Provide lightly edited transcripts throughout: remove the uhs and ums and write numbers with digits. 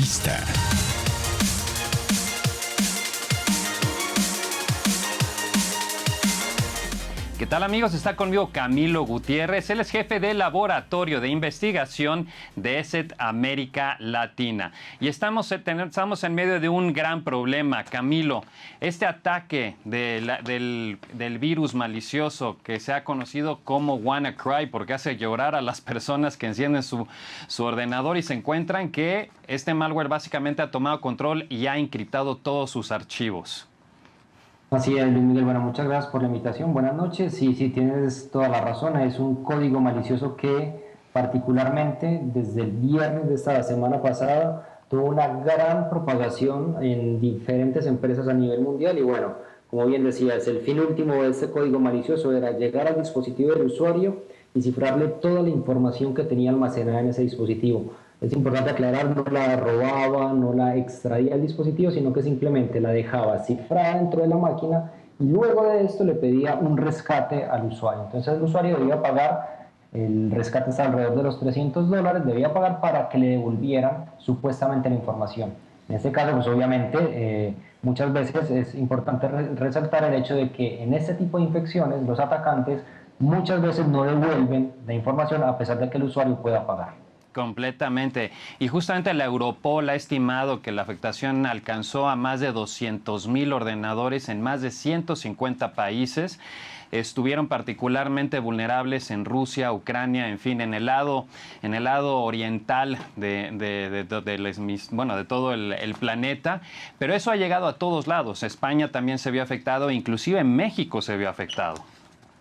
Entrevista. ¿Qué tal, amigos? Está conmigo Camilo Gutiérrez. Él es jefe del Laboratorio de Investigación de ESET América Latina. Y estamos en medio de un gran problema. Camilo, este ataque del virus malicioso que se ha conocido como WannaCry, porque hace llorar a las personas que encienden su ordenador y se encuentran que este malware básicamente ha tomado control y ha encriptado todos sus archivos. Así es, Luis Miguel. Bueno, muchas gracias por la invitación. Buenas noches. Sí, tienes toda la razón. Es un código malicioso que particularmente desde el viernes de esta semana pasada tuvo una gran propagación en diferentes empresas a nivel mundial. Y bueno, como bien decías, el fin último de este código malicioso era llegar al dispositivo del usuario y cifrarle toda la información que tenía almacenada en ese dispositivo. Es importante aclarar, no la robaba, no la extraía del dispositivo, sino que simplemente la dejaba cifrada dentro de la máquina y luego de esto le pedía un rescate al usuario. Entonces el usuario debía pagar, el rescate está alrededor de los $300, debía pagar para que le devolvieran supuestamente la información. En este caso, pues obviamente, muchas veces es importante resaltar el hecho de que en este tipo de infecciones los atacantes muchas veces no devuelven la información a pesar de que el usuario pueda pagar. Completamente. Y justamente la Europol ha estimado que la afectación alcanzó a más de 200,000 ordenadores en más de 150 países. Estuvieron particularmente vulnerables en Rusia, Ucrania, en fin, en el lado oriental de todo el planeta. Pero eso ha llegado a todos lados. España también se vio afectado, inclusive México se vio afectado.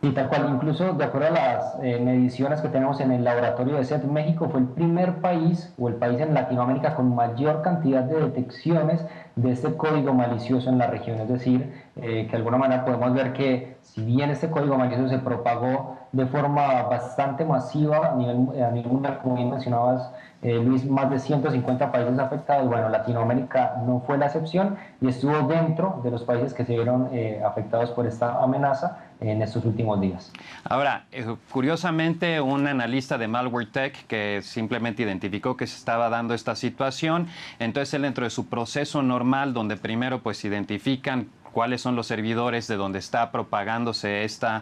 Y tal cual, incluso de acuerdo a las mediciones que tenemos en el laboratorio de ESET, México fue el primer país o el país en Latinoamérica con mayor cantidad de detecciones de este código malicioso en la región. Es decir, que de alguna manera podemos ver que si bien este código malicioso se propagó de forma bastante masiva a nivel mundial, como bien mencionabas, Luis, más de 150 países afectados. Bueno, Latinoamérica no fue la excepción y estuvo dentro de los países que se vieron afectados por esta amenaza en estos últimos días. Ahora, curiosamente, un analista de MalwareTech que simplemente identificó que se estaba dando esta situación, entonces él, dentro de su proceso normal, donde primero pues identifican cuáles son los servidores de donde está propagándose esta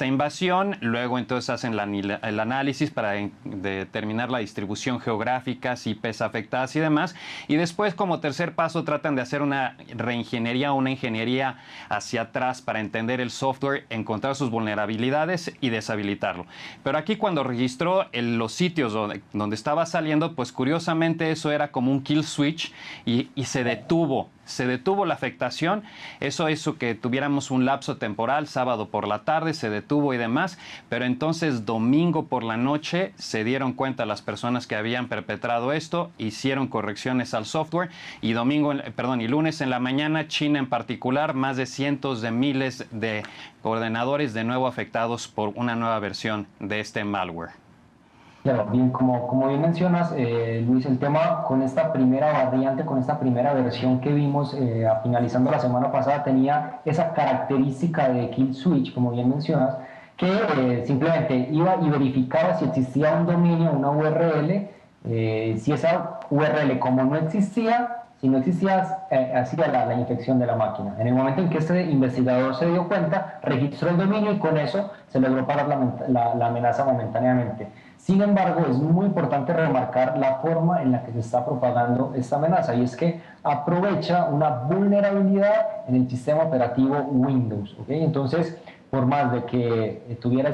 invasión. Luego entonces hacen el análisis para determinar la distribución geográfica, IPs afectadas y demás. Y después, como tercer paso, tratan de hacer una reingeniería, una ingeniería hacia atrás para entender el software, encontrar sus vulnerabilidades y deshabilitarlo. Pero aquí, cuando registró los sitios donde estaba saliendo, pues curiosamente eso era como un kill switch y se detuvo. Se detuvo la afectación. Eso hizo que tuviéramos un lapso temporal, sábado por la tarde se detuvo y demás, pero entonces domingo por la noche se dieron cuenta las personas que habían perpetrado esto, hicieron correcciones al software y lunes en la mañana, China en particular, más de cientos de miles de ordenadores de nuevo afectados por una nueva versión de este malware. Claro, bien, como bien mencionas, Luis, el tema con esta primera variante, con esta primera versión que vimos finalizando la semana pasada, tenía esa característica de kill switch, como bien mencionas, que simplemente iba y verificaba si existía un dominio, una URL, si esa URL como no existía, si no existía, hacía la infección de la máquina. En el momento en que este investigador se dio cuenta, registró el dominio y con eso se logró parar la amenaza momentáneamente. Sin embargo, es muy importante remarcar la forma en la que se está propagando esta amenaza, y es que aprovecha una vulnerabilidad en el sistema operativo Windows. ¿Okay? Entonces, por más de que tuviera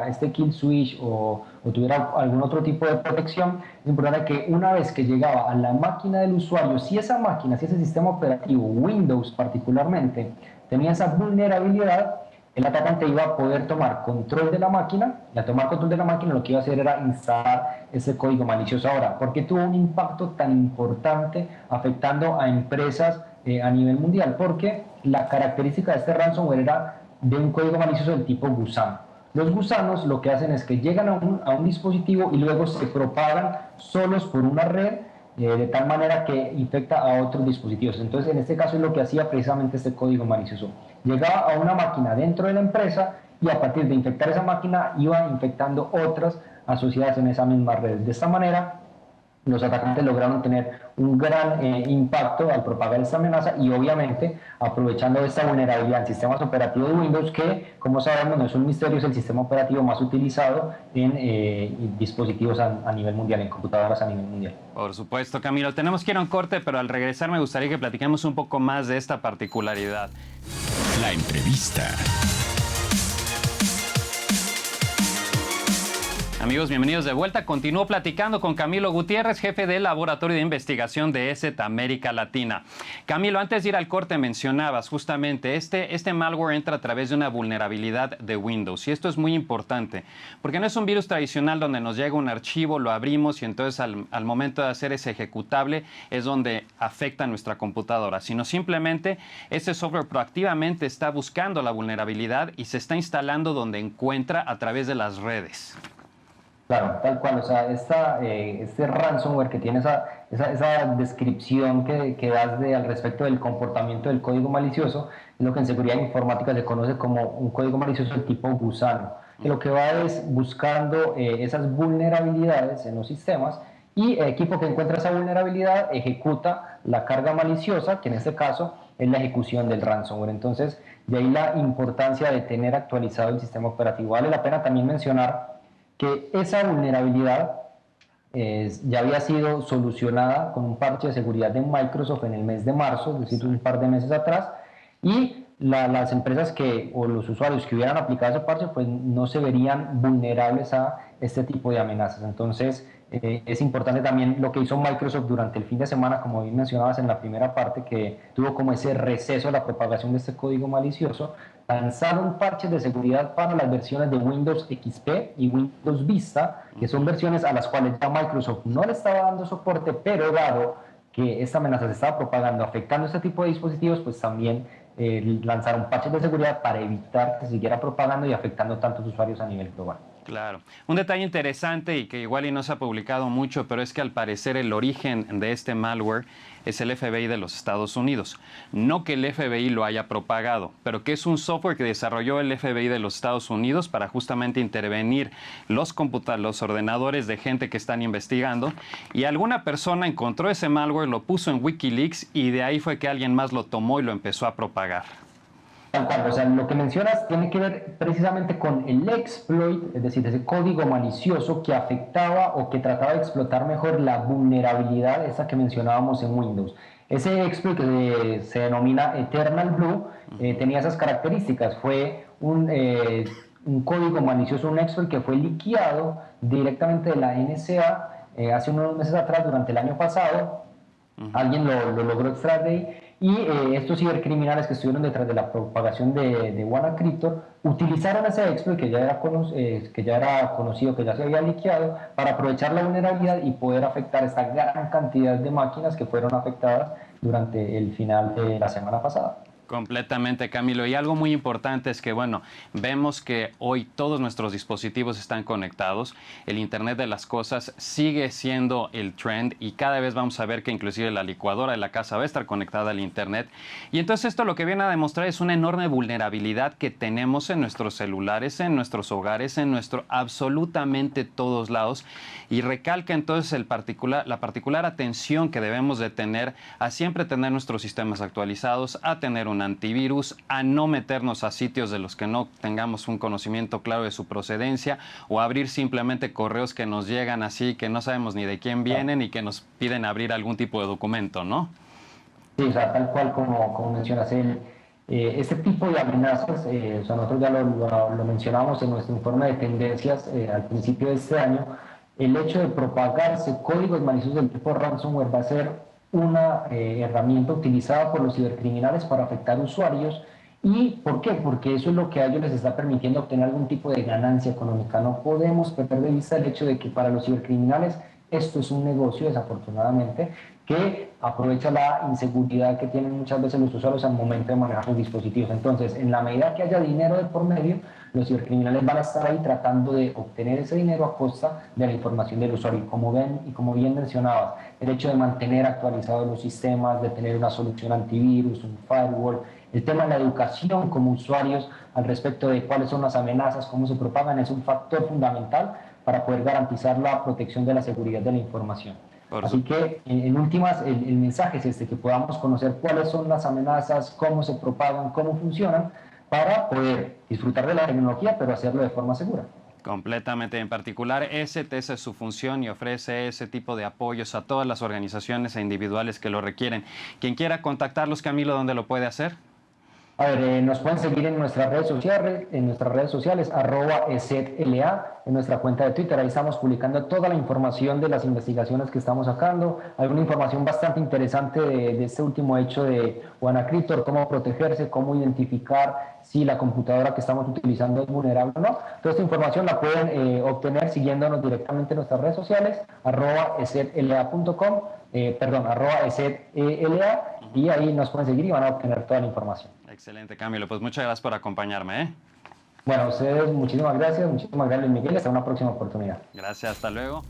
este kill switch o tuviera algún otro tipo de protección, es importante que una vez que llegaba a la máquina del usuario, si ese sistema operativo, Windows particularmente, tenía esa vulnerabilidad, el atacante iba a poder tomar control de la máquina, y al tomar control de la máquina lo que iba a hacer era instalar ese código malicioso. Ahora, ¿por qué tuvo un impacto tan importante afectando a empresas a nivel mundial? Porque la característica de este ransomware era de un código malicioso del tipo gusano. Los gusanos lo que hacen es que llegan a un dispositivo y luego se propagan solos por una red, de tal manera que infecta a otros dispositivos. Entonces, en este caso es lo que hacía precisamente este código malicioso. Llegaba a una máquina dentro de la empresa y a partir de infectar esa máquina iba infectando otras asociadas en esa misma red. De esta manera, los atacantes lograron tener un gran impacto al propagar esta amenaza y obviamente aprovechando esta vulnerabilidad en sistemas operativos de Windows que, como sabemos, no es un misterio, es el sistema operativo más utilizado en dispositivos a nivel mundial, en computadoras a nivel mundial. Por supuesto, Camilo. Tenemos que ir a un corte, pero al regresar me gustaría que platiquemos un poco más de esta particularidad. La entrevista. Amigos, bienvenidos de vuelta. Continúo platicando con Camilo Gutiérrez, jefe del Laboratorio de Investigación de ESET América Latina. Camilo, antes de ir al corte mencionabas justamente este malware entra a través de una vulnerabilidad de Windows. Y esto es muy importante, porque no es un virus tradicional donde nos llega un archivo, lo abrimos y entonces al momento de hacer ese ejecutable es donde afecta nuestra computadora, sino simplemente este software proactivamente está buscando la vulnerabilidad y se está instalando donde encuentra a través de las redes. Claro, tal cual, o sea, este ransomware que tiene esa descripción que das al respecto del comportamiento del código malicioso, es lo que en seguridad informática se conoce como un código malicioso de tipo gusano, que lo que va es buscando esas vulnerabilidades en los sistemas y el equipo que encuentra esa vulnerabilidad ejecuta la carga maliciosa, que en este caso es la ejecución del ransomware. Entonces, de ahí la importancia de tener actualizado el sistema operativo. Vale la pena también mencionar que esa vulnerabilidad ya había sido solucionada con un parche de seguridad de Microsoft en el mes de marzo, es decir, un par de meses atrás, y las empresas o los usuarios que hubieran aplicado ese parche pues no se verían vulnerables a este tipo de amenazas. Entonces, es importante también lo que hizo Microsoft durante el fin de semana, como bien mencionabas en la primera parte, que tuvo como ese receso a la propagación de este código malicioso. Lanzaron parches de seguridad para las versiones de Windows XP y Windows Vista, que son versiones a las cuales ya Microsoft no le estaba dando soporte, pero dado que esta amenaza se estaba propagando, afectando este tipo de dispositivos, pues también lanzaron parches de seguridad para evitar que se siguiera propagando y afectando a tantos usuarios a nivel global. Claro. Un detalle interesante y que igual y no se ha publicado mucho, pero es que al parecer el origen de este malware es el FBI de los Estados Unidos. No que el FBI lo haya propagado, pero que es un software que desarrolló el FBI de los Estados Unidos para justamente intervenir los ordenadores de gente que están investigando. Y alguna persona encontró ese malware, lo puso en Wikileaks y de ahí fue que alguien más lo tomó y lo empezó a propagar. Tal cual, o sea, lo que mencionas tiene que ver precisamente con el exploit, es decir, ese código malicioso que afectaba o que trataba de explotar mejor la vulnerabilidad esa que mencionábamos en Windows. Ese exploit que se denomina Eternal Blue tenía esas características, fue un código malicioso, un exploit que fue liqueado directamente de la NSA hace unos meses atrás, durante el año pasado. Alguien lo logró extraer de ahí y estos cibercriminales que estuvieron detrás de la propagación de WannaCrypto utilizaron ese exploit que ya era conocido, que ya se había liqueado, para aprovechar la vulnerabilidad y poder afectar esta gran cantidad de máquinas que fueron afectadas durante el final de la semana pasada. Completamente, Camilo. Y algo muy importante es que, bueno, vemos que hoy todos nuestros dispositivos están conectados. El Internet de las cosas sigue siendo el trend y cada vez vamos a ver que inclusive la licuadora de la casa va a estar conectada al Internet. Y entonces esto lo que viene a demostrar es una enorme vulnerabilidad que tenemos en nuestros celulares, en nuestros hogares, en absolutamente todos lados. Y recalca entonces la particular atención que debemos de tener a siempre tener nuestros sistemas actualizados, a tener un antivirus, a no meternos a sitios de los que no tengamos un conocimiento claro de su procedencia o abrir simplemente correos que nos llegan así, que no sabemos ni de quién vienen y que nos piden abrir algún tipo de documento, ¿no? Sí, o sea, tal cual como mencionas, este tipo de amenazas, o sea, nosotros ya lo mencionamos en nuestro informe de tendencias al principio de este año, el hecho de propagarse códigos maliciosos del tipo ransomware va a ser una herramienta utilizada por los cibercriminales para afectar usuarios. ¿Y por qué? Porque eso es lo que a ellos les está permitiendo obtener algún tipo de ganancia económica. No podemos perder de vista el hecho de que para los cibercriminales esto es un negocio, desafortunadamente, que aprovecha la inseguridad que tienen muchas veces los usuarios al momento de manejar sus dispositivos. Entonces, en la medida que haya dinero de por medio, los cibercriminales van a estar ahí tratando de obtener ese dinero a costa de la información del usuario. Y como bien mencionabas, el hecho de mantener actualizados los sistemas, de tener una solución antivirus, un firewall, el tema de la educación como usuarios al respecto de cuáles son las amenazas, cómo se propagan, es un factor fundamental para poder garantizar la protección de la seguridad de la información. Así que, en últimas, el mensaje es este, que podamos conocer cuáles son las amenazas, cómo se propagan, cómo funcionan, para poder disfrutar de la tecnología, pero hacerlo de forma segura. Completamente. En particular, esa es su función y ofrece ese tipo de apoyos a todas las organizaciones e individuales que lo requieren. Quien quiera contactarlos, Camilo, ¿dónde lo puede hacer? A ver, nos pueden seguir en nuestras redes sociales, @ESETLA, en nuestra cuenta de Twitter. Ahí estamos publicando toda la información de las investigaciones que estamos sacando. Alguna información bastante interesante de este último hecho de WannaCrypto, cómo protegerse, cómo identificar si la computadora que estamos utilizando es vulnerable o no. Toda esta información la pueden obtener siguiéndonos directamente en nuestras redes sociales, @esetla.com, @esetla, y ahí nos pueden seguir y van a obtener toda la información. Excelente, Camilo. Pues muchas gracias por acompañarme, ¿eh? Bueno, a ustedes muchísimas gracias, Miguel. Hasta una próxima oportunidad. Gracias, hasta luego.